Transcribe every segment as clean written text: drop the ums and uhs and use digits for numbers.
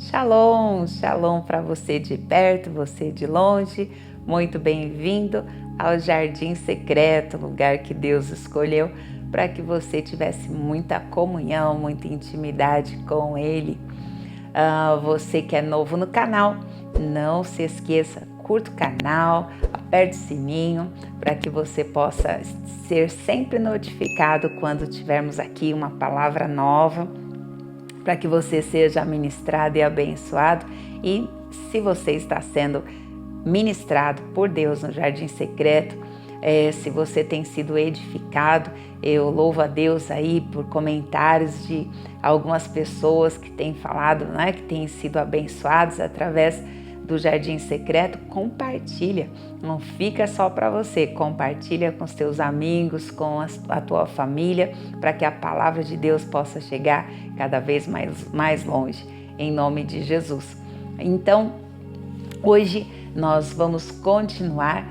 Shalom, shalom para você de perto, você de longe. Muito bem-vindo ao Jardim Secreto, lugar que Deus escolheu para que você tivesse muita comunhão, muita intimidade com Ele. Você que é novo no canal, não se esqueça, curta o canal, aperte o sininho para que você possa ser sempre notificado quando tivermos aqui uma palavra nova, para que você seja ministrado e abençoado. E se você está sendo ministrado por Deus no Jardim Secreto, se você tem sido edificado, eu louvo a Deus aí por comentários de algumas pessoas que têm falado, né, que têm sido abençoados através do Jardim Secreto. Compartilha, não fica só para você, compartilha com os teus amigos, com a tua família, para que a palavra de Deus possa chegar cada vez mais longe, em nome de Jesus. Então, hoje nós vamos continuar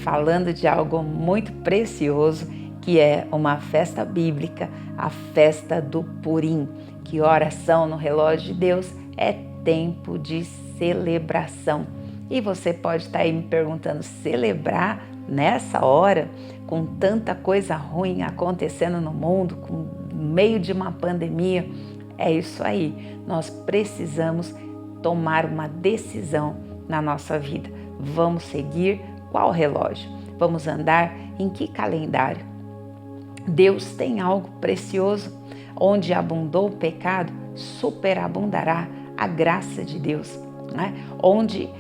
falando de algo muito precioso, que é uma festa bíblica, a festa do Purim, que oração no relógio de Deus é tempo de celebração. E você pode estar aí me perguntando, celebrar nessa hora, com tanta coisa ruim acontecendo no mundo, no meio de uma pandemia? É isso aí, nós precisamos tomar uma decisão na nossa vida. Vamos seguir qual relógio? Vamos andar em que calendário? Deus tem algo precioso. Onde abundou o pecado, superabundará a graça de Deus, né? Onde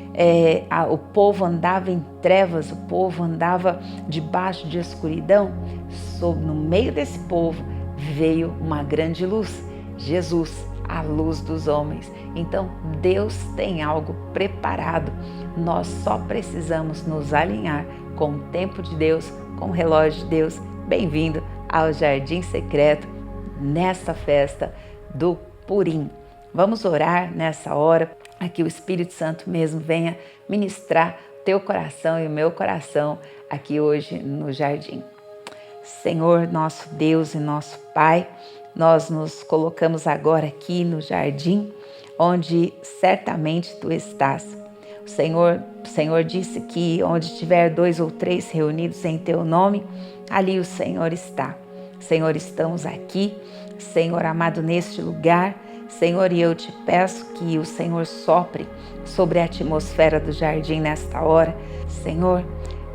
o povo andava em trevas, o povo andava debaixo de escuridão, no meio desse povo veio uma grande luz, Jesus, a luz dos homens. Então Deus tem algo preparado, nós só precisamos nos alinhar com o tempo de Deus, com o relógio de Deus. Bem-vindo ao Jardim Secreto, nessa festa do Purim. Vamos orar nessa hora, para que o Espírito Santo mesmo venha ministrar teu coração e o meu coração aqui hoje no jardim. Senhor, nosso Deus e nosso Pai, nós nos colocamos agora aqui no jardim, onde certamente Tu estás. O Senhor disse que onde tiver 2 ou 3 reunidos em Teu nome, ali o Senhor está. Senhor, estamos aqui, Senhor amado, neste lugar. Senhor, e eu te peço que o Senhor sopre sobre a atmosfera do jardim nesta hora. Senhor,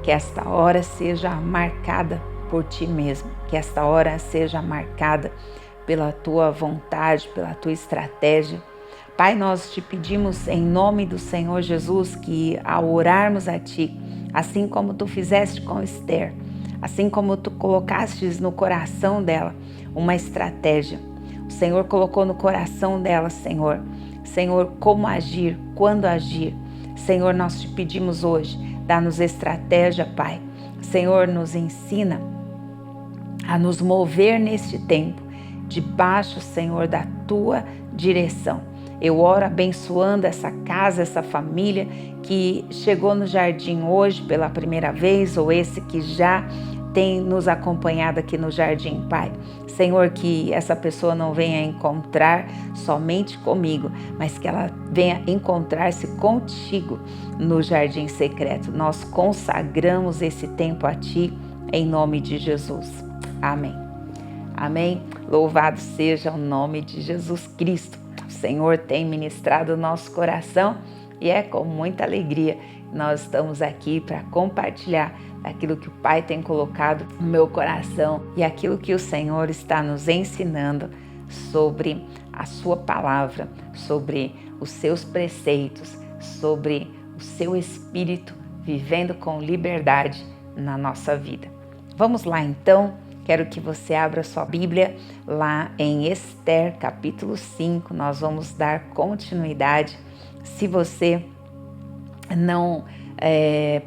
que esta hora seja marcada por Ti mesmo, que esta hora seja marcada pela Tua vontade, pela Tua estratégia. Pai, nós te pedimos em nome do Senhor Jesus que ao orarmos a Ti, assim como Tu fizeste com Esther, assim como Tu colocastes no coração dela uma estratégia, o Senhor colocou no coração dela, Senhor, como agir, quando agir. Senhor, nós te pedimos hoje, dá-nos estratégia, Pai. Senhor, nos ensina a nos mover neste tempo, debaixo, Senhor, da Tua direção. Eu oro abençoando essa casa, essa família que chegou no jardim hoje pela primeira vez, ou esse que já tem nos acompanhado aqui no jardim, Pai. Senhor, que essa pessoa não venha encontrar somente comigo, mas que ela venha encontrar-se contigo no jardim secreto. Nós consagramos esse tempo a Ti, em nome de Jesus. Amém. Amém. Louvado seja o nome de Jesus Cristo. O Senhor tem ministrado o nosso coração e é com muita alegria que nós estamos aqui para compartilhar aquilo que o Pai tem colocado no meu coração e aquilo que o Senhor está nos ensinando sobre a Sua palavra, sobre os Seus preceitos, sobre o Seu Espírito vivendo com liberdade na nossa vida. Vamos lá então, quero que você abra sua Bíblia lá em Esther, capítulo 5, nós vamos dar continuidade. Se você não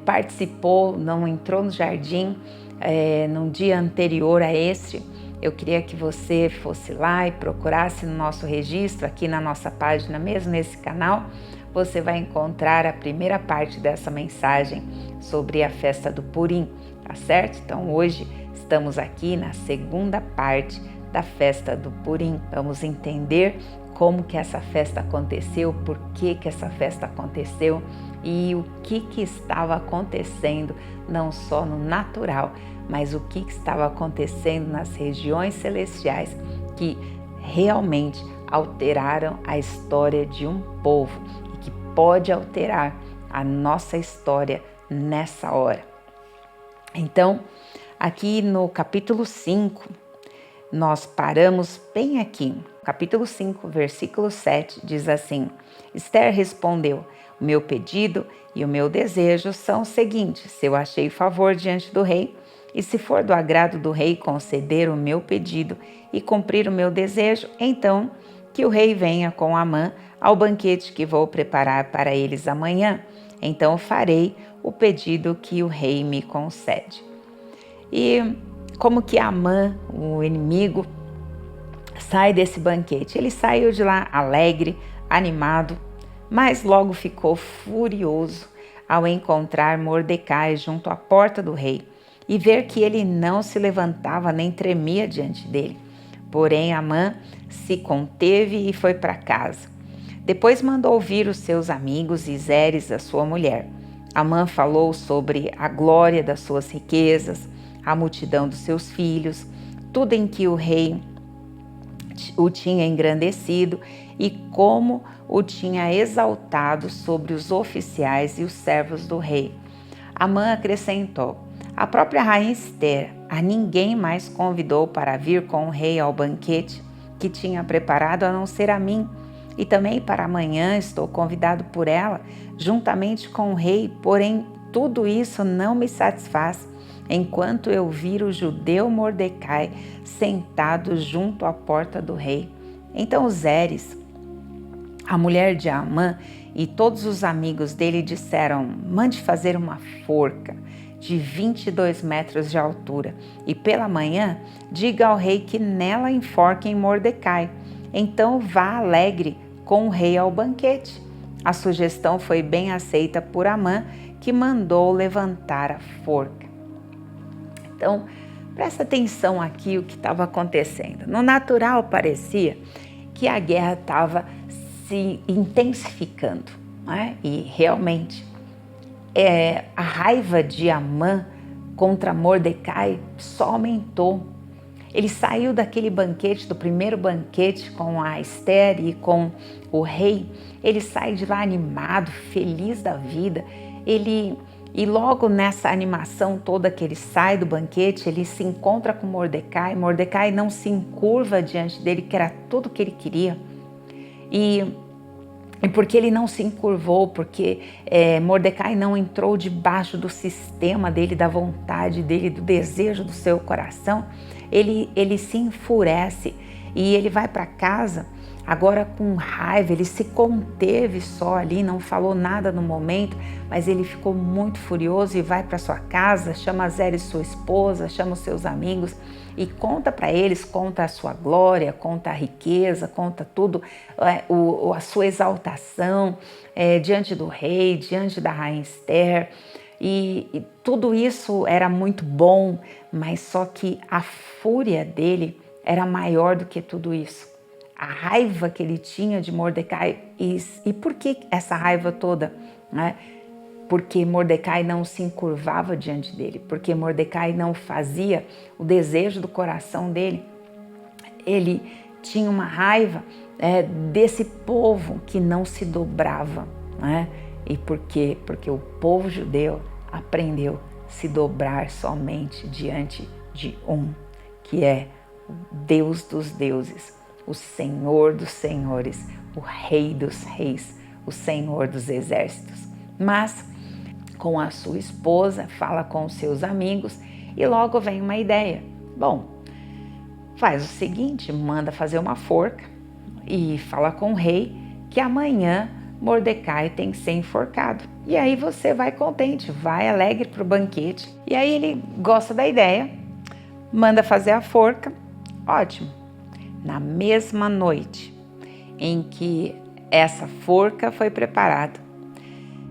participou, não entrou no jardim no dia anterior a este, eu queria que você fosse lá e procurasse no nosso registro, aqui na nossa página, mesmo nesse canal, você vai encontrar a primeira parte dessa mensagem sobre a festa do Purim, tá certo? Então hoje estamos aqui na segunda parte da festa do Purim. Vamos entender como que essa festa aconteceu, por que que essa festa aconteceu e o que estava acontecendo, não só no natural, mas o que estava acontecendo nas regiões celestiais que realmente alteraram a história de um povo e que pode alterar a nossa história nessa hora. Então, aqui no capítulo 5, nós paramos bem aqui. Capítulo 5, versículo 7 diz assim: Esther respondeu: o meu pedido e o meu desejo são os seguintes: se eu achei favor diante do rei, e se for do agrado do rei conceder o meu pedido e cumprir o meu desejo, então que o rei venha com Amã ao banquete que vou preparar para eles amanhã. Então farei o pedido que o rei me concede. E como que Amã, o inimigo, sai desse banquete? Ele saiu de lá alegre, animado, mas logo ficou furioso ao encontrar Mordecai junto à porta do rei e ver que ele não se levantava nem tremia diante dele. Porém, Amã se conteve e foi para casa. Depois mandou ouvir os seus amigos e Zeres, a sua mulher. Amã falou sobre a glória das suas riquezas, a multidão dos seus filhos, tudo em que o rei o tinha engrandecido e como o tinha exaltado sobre os oficiais e os servos do rei. Amã acrescentou: a própria rainha Esther a ninguém mais convidou para vir com o rei ao banquete que tinha preparado a não ser a mim. E também para amanhã estou convidado por ela, juntamente com o rei, porém tudo isso não me satisfaz, enquanto eu vir o judeu Mordecai sentado junto à porta do rei. Então Zeres, a mulher de Amã, e todos os amigos dele disseram: mande fazer uma forca de 22 metros de altura, e pela manhã diga ao rei que nela enforquem Mordecai. Então vá alegre com o rei ao banquete. A sugestão foi bem aceita por Amã, que mandou levantar a forca. Então, presta atenção aqui o que estava acontecendo. No natural, parecia que a guerra estava se intensificando, né? E realmente a raiva de Amã contra Mordecai só aumentou. Ele saiu daquele banquete, do primeiro banquete com a Esther e com o rei. Ele sai de lá animado, feliz da vida. E logo nessa animação toda que ele sai do banquete, ele se encontra com Mordecai. Mordecai não se encurva diante dele, que era tudo que ele queria. E porque ele não se encurvou, porque Mordecai não entrou debaixo do sistema dele, da vontade dele, do desejo do seu coração, ele se enfurece e ele vai para casa agora com raiva. Ele se conteve só ali, não falou nada no momento, mas ele ficou muito furioso e vai para sua casa, chama Zeres, sua esposa, chama os seus amigos e conta para eles, conta a sua glória, conta a riqueza, conta tudo, a sua exaltação diante do rei, diante da rainha Esther. E tudo isso era muito bom, mas só que a fúria dele era maior do que tudo isso. A raiva que ele tinha de Mordecai. E por que essa raiva toda? Né? Porque Mordecai não se encurvava diante dele, porque Mordecai não fazia o desejo do coração dele. Ele tinha uma raiva desse povo que não se dobrava. Né? E por quê? Porque o povo judeu aprendeu a se dobrar somente diante de um, que é o Deus dos deuses, o Senhor dos senhores, o Rei dos reis, o Senhor dos exércitos. Mas com a sua esposa, fala com os seus amigos e logo vem uma ideia. Bom, faz o seguinte, manda fazer uma forca e fala com o rei que amanhã Mordecai tem que ser enforcado. E aí você vai contente, vai alegre para o banquete. E aí ele gosta da ideia, manda fazer a forca. Ótimo. Na mesma noite em que essa forca foi preparada,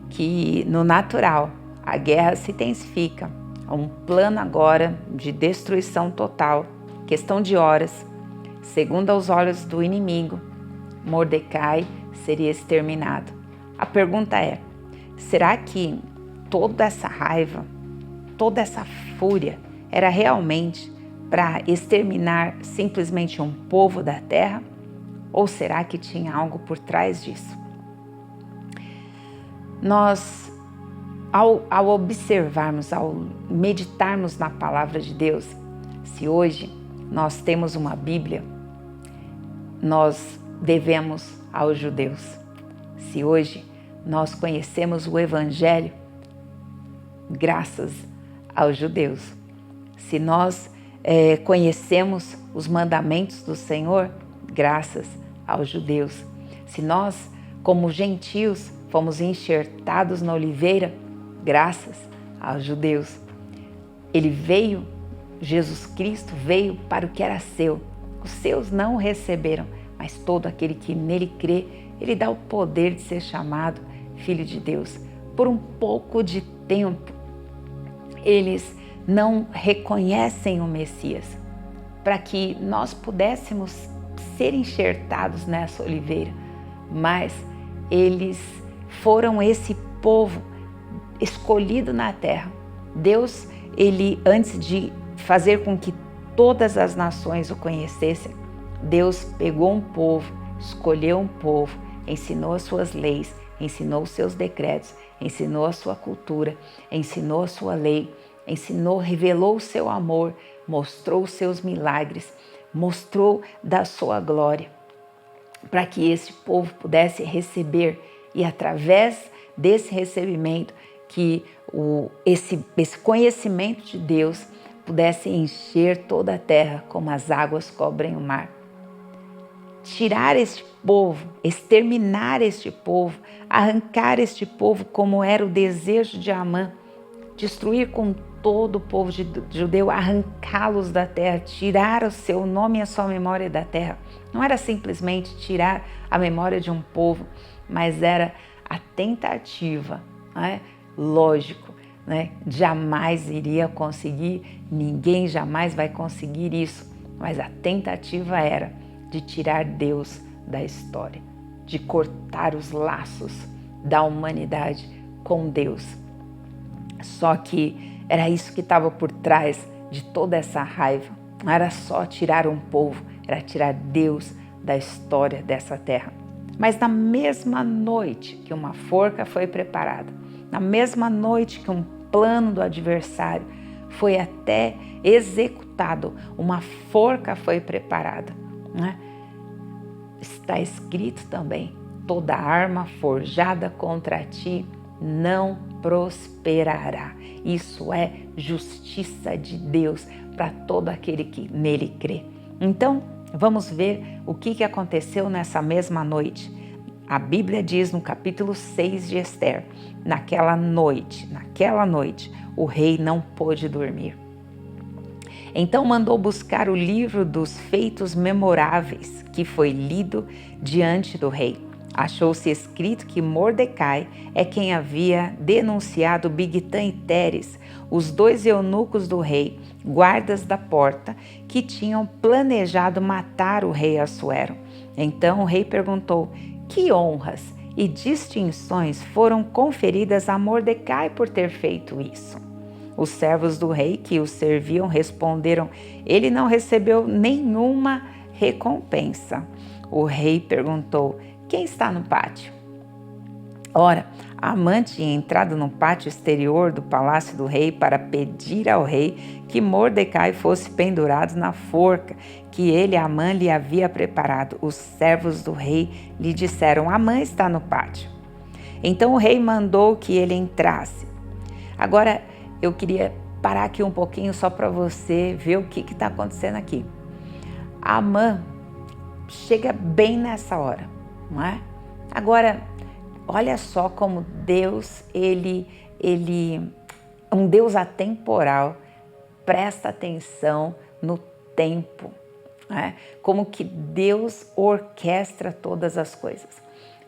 que no natural a guerra se intensifica, um plano agora de destruição total, questão de horas, segundo aos olhos do inimigo, Mordecai seria exterminado. A pergunta é: será que toda essa raiva, toda essa fúria era realmente para exterminar simplesmente um povo da terra? Ou será que tinha algo por trás disso? Nós, ao observarmos, ao meditarmos na palavra de Deus, se hoje nós temos uma Bíblia, nós devemos aos judeus. Se hoje nós conhecemos o Evangelho, graças aos judeus. Se nós conhecemos os mandamentos do Senhor, graças aos judeus. Se nós, como gentios, fomos enxertados na oliveira, graças aos judeus. Ele veio, Jesus Cristo veio para o que era seu. Os seus não o receberam, mas todo aquele que nele crê, ele dá o poder de ser chamado filho de Deus. Por um pouco de tempo, eles não reconhecem o Messias, para que nós pudéssemos ser enxertados nessa oliveira, mas eles foram esse povo escolhido na terra. Deus, ele, antes de fazer com que todas as nações o conhecessem, Deus pegou um povo, escolheu um povo, ensinou as suas leis, ensinou os seus decretos, ensinou a sua cultura, ensinou a sua lei, ensinou, revelou o seu amor, mostrou os seus milagres, mostrou da sua glória, para que esse povo pudesse receber, e através desse recebimento, que esse conhecimento de Deus pudesse encher toda a terra como as águas cobrem o mar. Tirar este povo, exterminar este povo, arrancar este povo como era o desejo de Amã, destruir com todo o povo judeu, arrancá-los da terra, tirar o seu nome e a sua memória da terra. Não era simplesmente tirar a memória de um povo, mas era a tentativa, né? Lógico, né? Jamais iria conseguir, ninguém jamais vai conseguir isso, mas a tentativa era de tirar Deus da história, de cortar os laços da humanidade com Deus. Só que era isso que estava por trás de toda essa raiva. Não era só tirar um povo, era tirar Deus da história dessa terra. Mas na mesma noite que uma forca foi preparada, na mesma noite que um plano do adversário foi até executado, uma forca foi preparada, né? Está escrito também: toda arma forjada contra ti não prosperará. Isso é justiça de Deus para todo aquele que nele crê. Então, vamos ver o que aconteceu nessa mesma noite. A Bíblia diz no capítulo 6 de Esther: naquela noite, o rei não pôde dormir. Então mandou buscar o livro dos feitos memoráveis, que foi lido diante do rei. Achou-se escrito que Mordecai é quem havia denunciado Bigtã e Teres, os dois eunucos do rei, guardas da porta, que tinham planejado matar o rei Assuero. Então o rei perguntou: que honras e distinções foram conferidas a Mordecai por ter feito isso? Os servos do rei que o serviam responderam: ele não recebeu nenhuma recompensa. O rei perguntou: quem está no pátio? Ora, Amã tinha entrado no pátio exterior do palácio do rei para pedir ao rei que Mordecai fosse pendurado na forca que ele, Amã, lhe havia preparado. Os servos do rei lhe disseram: Amã está no pátio. Então o rei mandou que ele entrasse. Agora, eu queria parar aqui um pouquinho só para você ver o que está acontecendo aqui. Amã chega bem nessa hora, não é? Agora, olha só como Deus, ele um Deus atemporal, presta atenção no tempo, não é? Como que Deus orquestra todas as coisas.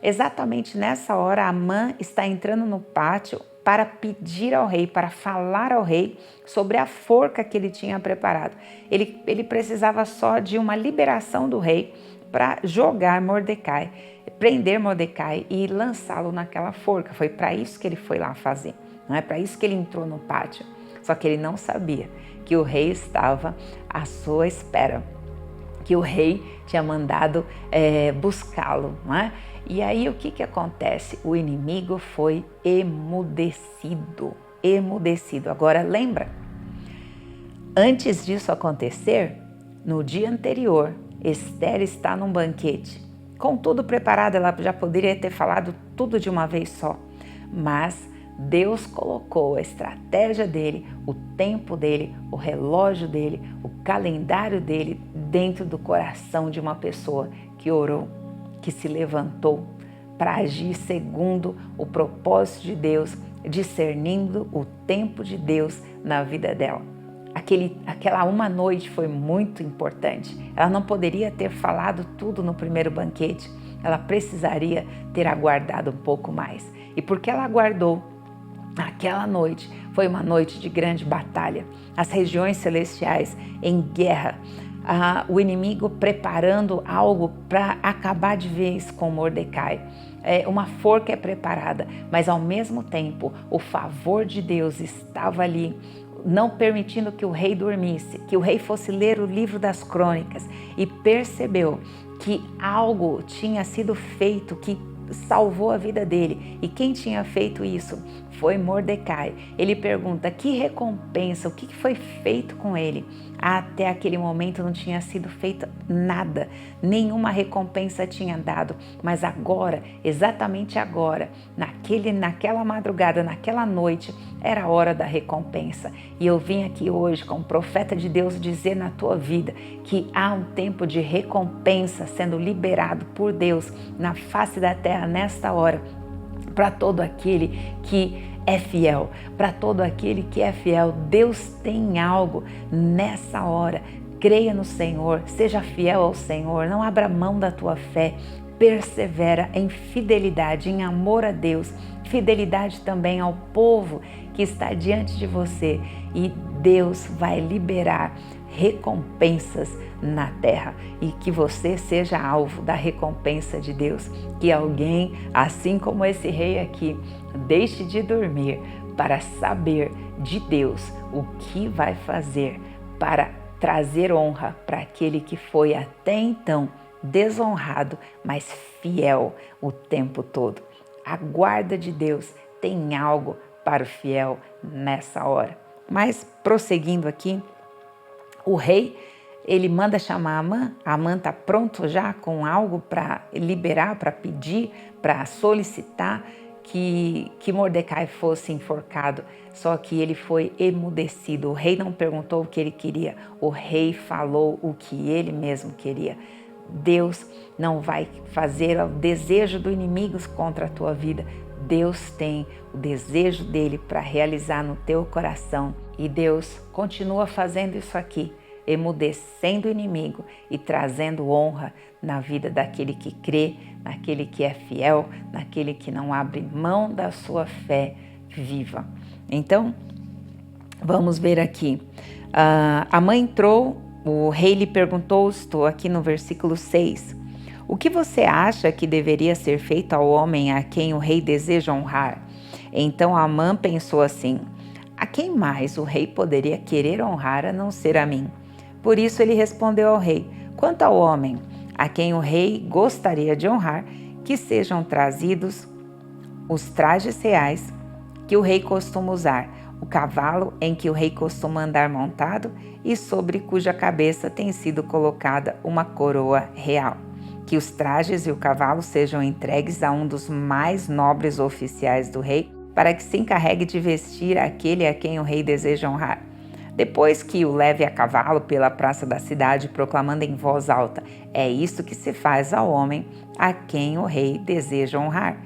Exatamente nessa hora, Amã está entrando no pátio para pedir ao rei, para falar ao rei sobre a forca que ele tinha preparado. Ele precisava só de uma liberação do rei para jogar Mordecai, prender Mordecai e lançá-lo naquela forca. Foi para isso que ele foi lá fazer, não é para isso que ele entrou no pátio. Só que ele não sabia que o rei estava à sua espera, que o rei tinha mandado buscá-lo, não é? E aí o que acontece? O inimigo foi emudecido. Agora lembra, antes disso acontecer, no dia anterior, Esther está num banquete. Com tudo preparado, ela já poderia ter falado tudo de uma vez só. Mas Deus colocou a estratégia dele, o tempo dele, o relógio dele, o calendário dele dentro do coração de uma pessoa que orou, que se levantou para agir segundo o propósito de Deus, discernindo o tempo de Deus na vida dela. Aquela uma noite foi muito importante. Ela não poderia ter falado tudo no primeiro banquete. Ela precisaria ter aguardado um pouco mais. E porque ela aguardou, aquela noite foi uma noite de grande batalha. As regiões celestiais em guerra. O inimigo preparando algo para acabar de vez com Mordecai. Uma forca é preparada, mas ao mesmo tempo o favor de Deus estava ali, não permitindo que o rei dormisse, que o rei fosse ler o livro das crônicas e percebeu que algo tinha sido feito que salvou a vida dele. E quem tinha feito isso foi Mordecai. Ele pergunta: que recompensa, o que foi feito com ele? Até aquele momento não tinha sido feito nada, nenhuma recompensa tinha dado, mas agora, exatamente agora, naquela madrugada, naquela noite, era a hora da recompensa. E eu vim aqui hoje como profeta de Deus dizer na tua vida que há um tempo de recompensa sendo liberado por Deus na face da terra nesta hora, para todo aquele que é fiel, para todo aquele que é fiel. Deus tem algo nessa hora. Creia no Senhor, seja fiel ao Senhor, não abra mão da tua fé, persevera em fidelidade, em amor a Deus, fidelidade também ao povo que está diante de você, e Deus vai liberar recompensas na terra, e que você seja alvo da recompensa de Deus. Que alguém, assim como esse rei aqui, deixe de dormir para saber de Deus o que vai fazer para trazer honra para aquele que foi até então desonrado, mas fiel o tempo todo. A guarda de Deus tem algo para o fiel nessa hora. Mas prosseguindo aqui, o rei, ele manda chamar Amã. Amã está pronto já com algo para liberar, para pedir, para solicitar que Mordecai fosse enforcado. Só que ele foi emudecido. O rei não perguntou o que ele queria, o rei falou o que ele mesmo queria. Deus não vai fazer o desejo do inimigo contra a tua vida. Deus tem o desejo dele para realizar no teu coração. E Deus continua fazendo isso aqui, emudecendo o inimigo e trazendo honra na vida daquele que crê, naquele que é fiel, naquele que não abre mão da sua fé viva. Então, vamos ver aqui. A mãe entrou, o rei lhe perguntou, estou aqui no versículo 6, o que você acha que deveria ser feito ao homem a quem o rei deseja honrar? Então Amã pensou assim: a quem mais o rei poderia querer honrar a não ser a mim? Por isso ele respondeu ao rei: quanto ao homem a quem o rei gostaria de honrar, que sejam trazidos os trajes reais que o rei costuma usar, o cavalo em que o rei costuma andar montado e sobre cuja cabeça tem sido colocada uma coroa real. Que os trajes e o cavalo sejam entregues a um dos mais nobres oficiais do rei, para que se encarregue de vestir aquele a quem o rei deseja honrar. Depois que o leve a cavalo pela praça da cidade, proclamando em voz alta: é isso que se faz ao homem a quem o rei deseja honrar.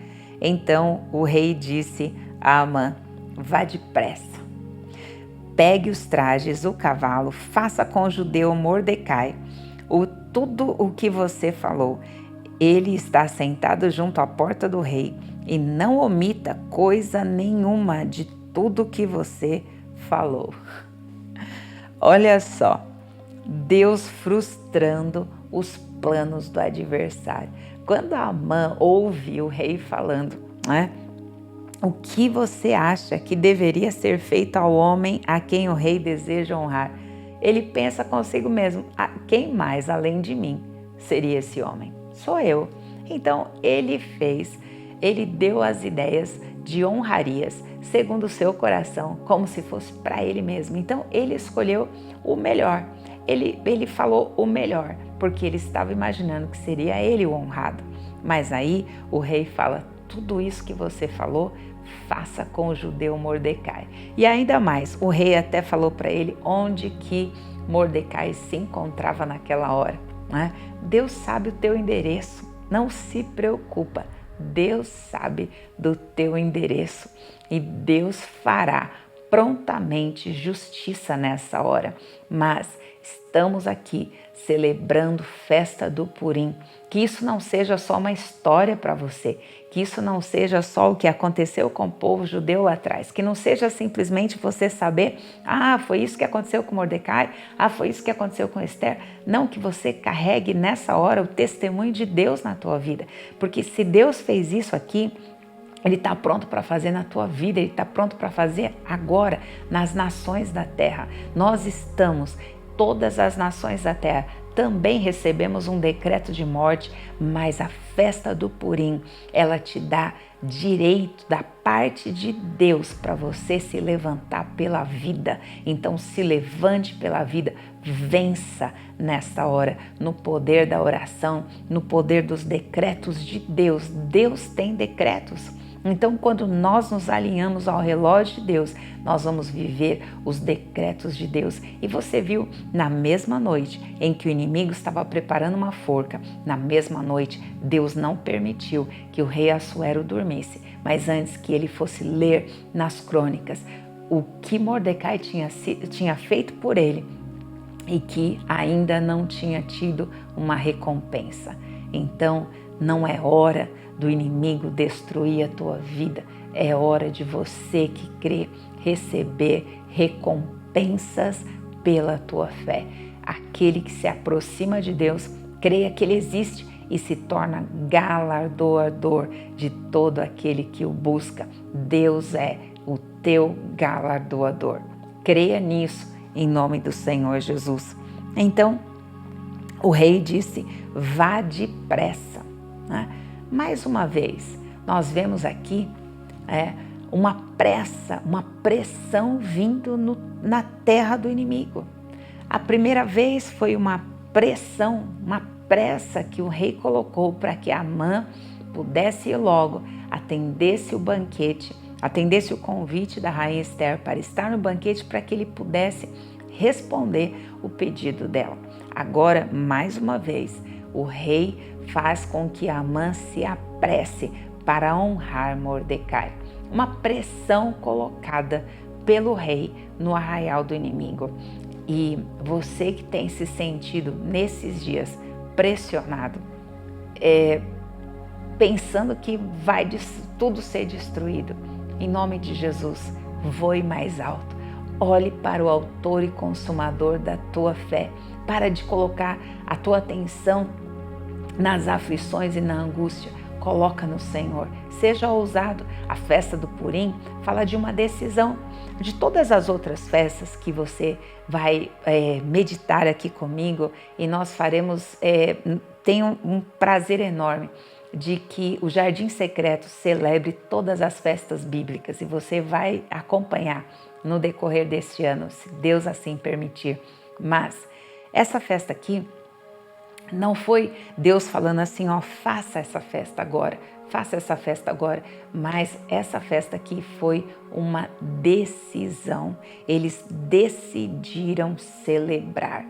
Então o rei disse a Amã: vá depressa, pegue os trajes, o cavalo, faça com o judeu Mordecai tudo o que você falou. ele está sentado junto à porta do rei, e não omita coisa nenhuma de tudo que você falou. Olha só, Deus frustrando os planos do adversário. Quando Amã ouve o rei falando, né? O que você acha que deveria ser feito ao homem a quem o rei deseja honrar? Ele pensa consigo mesmo, quem mais além de mim seria esse homem? Sou eu. Então ele deu as ideias de honrarias segundo o seu coração, como se fosse para ele mesmo. Então ele escolheu o melhor, ele falou o melhor, porque ele estava imaginando que seria ele o honrado. Mas aí o rei fala, tudo isso que você falou, faça com o judeu Mordecai. E ainda mais, o rei até falou para ele onde que Mordecai se encontrava naquela hora, né? Deus sabe o teu endereço, não se preocupa, Deus sabe do teu endereço e Deus fará prontamente justiça nessa hora. Mas estamos aqui celebrando festa do Purim, que isso não seja só uma história para você, que isso não seja só o que aconteceu com o povo judeu lá atrás, que não seja simplesmente você saber, foi isso que aconteceu com Mordecai, foi isso que aconteceu com Esther. Não, que você carregue nessa hora o testemunho de Deus na tua vida, porque se Deus fez isso aqui, Ele está pronto para fazer na tua vida, Ele está pronto para fazer agora nas nações da terra. Nós estamos, todas as nações da terra, também recebemos um decreto de morte, mas a festa do Purim, ela te dá direito da parte de Deus para você se levantar pela vida. Então se levante pela vida, vença nesta hora, no poder da oração, no poder dos decretos de Deus. Deus tem decretos. Então, quando nós nos alinhamos ao relógio de Deus, nós vamos viver os decretos de Deus. E você viu, na mesma noite em que o inimigo estava preparando uma forca, na mesma noite, Deus não permitiu que o rei Assuero dormisse, mas antes que ele fosse ler nas crônicas o que Mordecai tinha feito por ele e que ainda não tinha tido uma recompensa. Então, não é hora do inimigo destruir a tua vida, é hora de você que crê receber recompensas pela tua fé. Aquele que se aproxima de Deus, creia que Ele existe e se torna galardoador de todo aquele que o busca. Deus é o teu galardoador. Creia nisso em nome do Senhor Jesus. Então, o rei disse, vá depressa, né? Mais uma vez, nós vemos aqui uma pressão vindo na terra do inimigo. A primeira vez foi uma pressão, uma pressa que o rei colocou para que Amã pudesse ir logo, atendesse o banquete, atendesse o convite da rainha Esther para estar no banquete para que ele pudesse responder o pedido dela. Agora, mais uma vez, o rei faz com que Amã se apresse para honrar Mordecai. Uma pressão colocada pelo rei no arraial do inimigo. E você que tem se sentido nesses dias pressionado, pensando que vai tudo ser destruído, em nome de Jesus, voe mais alto. Olhe para o autor e consumador da tua fé. Para de colocar a tua atenção nas aflições e na angústia. Coloca no Senhor. Seja ousado. A festa do Purim fala de uma decisão. De todas as outras festas que você vai meditar aqui comigo, e nós faremos, tenho um prazer enorme de que o Jardim Secreto celebre todas as festas bíblicas, e você vai acompanhar no decorrer deste ano, se Deus assim permitir. Mas essa festa aqui não foi Deus falando assim, faça essa festa agora, mas essa festa aqui foi uma decisão. Eles decidiram celebrar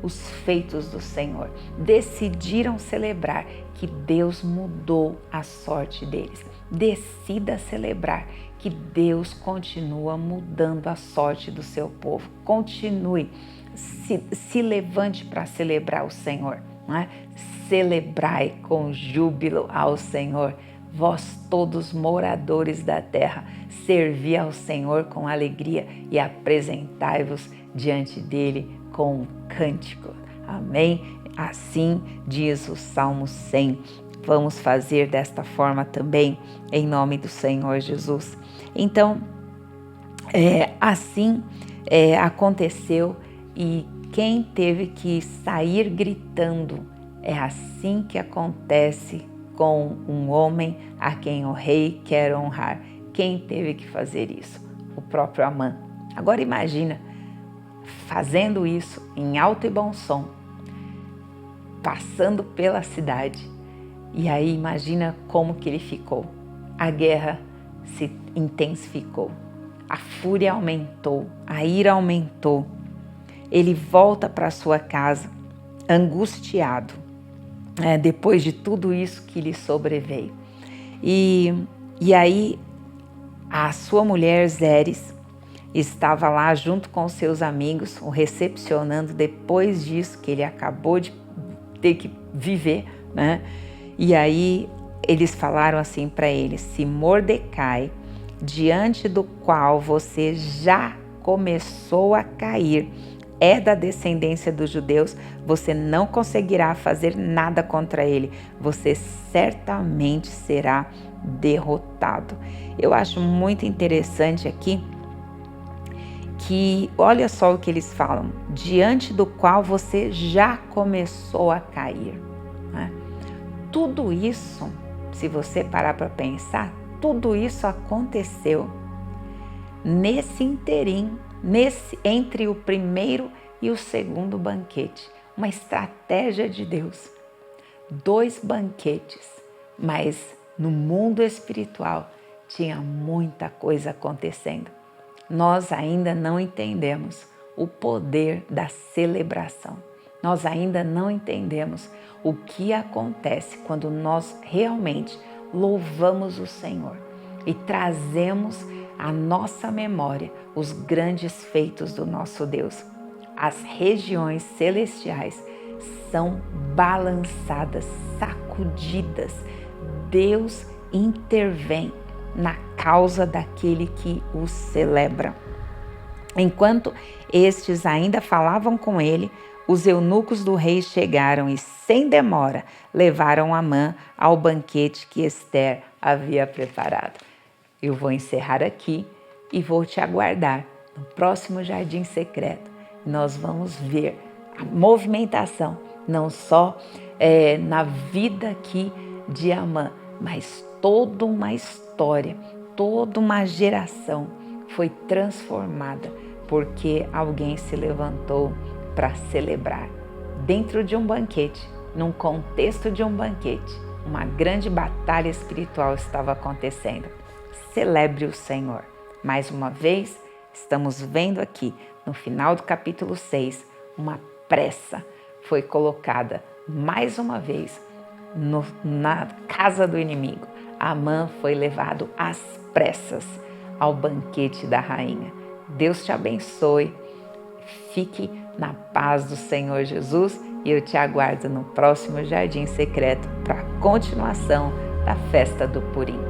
os feitos do Senhor, decidiram celebrar que Deus mudou a sorte deles. Decida celebrar que Deus continua mudando a sorte do seu povo. Continue, se levante para celebrar o Senhor, não é? Celebrai com júbilo ao Senhor, vós todos moradores da terra, servi ao Senhor com alegria e apresentai-vos diante dele com um cântico. Amém? Assim diz o Salmo 100. Vamos fazer desta forma também, em nome do Senhor Jesus. Então, assim aconteceu, e quem teve que sair gritando, é assim que acontece com um homem a quem o rei quer honrar. Quem teve que fazer isso? O próprio Amã. Agora imagina, fazendo isso em alto e bom som, passando pela cidade. E aí imagina como que ele ficou. A guerra se intensificou, a fúria aumentou, a ira aumentou. Ele volta para sua casa angustiado, depois de tudo isso que lhe sobreveio. E aí a sua mulher Zeres estava lá junto com seus amigos, o recepcionando depois disso que ele acabou de ter que viver, né? E aí eles falaram assim para ele: se Mordecai, diante do qual você já começou a cair, é da descendência dos judeus, você não conseguirá fazer nada contra ele. Você certamente será derrotado. Eu acho muito interessante aqui que, olha só o que eles falam: diante do qual você já começou a cair, né? Tudo isso, se você parar para pensar, tudo isso aconteceu nesse interim, entre o primeiro e o segundo banquete. Uma estratégia de Deus. 2 banquetes, mas no mundo espiritual tinha muita coisa acontecendo. Nós ainda não entendemos o poder da celebração. Nós ainda não entendemos o que acontece quando nós realmente louvamos o Senhor e trazemos à nossa memória os grandes feitos do nosso Deus. As regiões celestiais são balançadas, sacudidas. Deus intervém na causa daquele que o celebra. Enquanto estes ainda falavam com ele, os eunucos do rei chegaram e, sem demora, levaram Amã ao banquete que Ester havia preparado. Eu vou encerrar aqui e vou te aguardar no próximo Jardim Secreto. Nós vamos ver a movimentação, não só na vida aqui de Amã, mas toda uma história, toda uma geração foi transformada porque alguém se levantou para celebrar. Dentro de um banquete, num contexto de um banquete, uma grande batalha espiritual estava acontecendo. Celebre o Senhor. Mais uma vez, estamos vendo aqui, no final do capítulo 6, uma pressa foi colocada mais uma vez na casa do inimigo. Amã foi levado às pressas ao banquete da rainha. Deus te abençoe. Fique na paz do Senhor Jesus e eu te aguardo no próximo Jardim Secreto para a continuação da festa do Purim.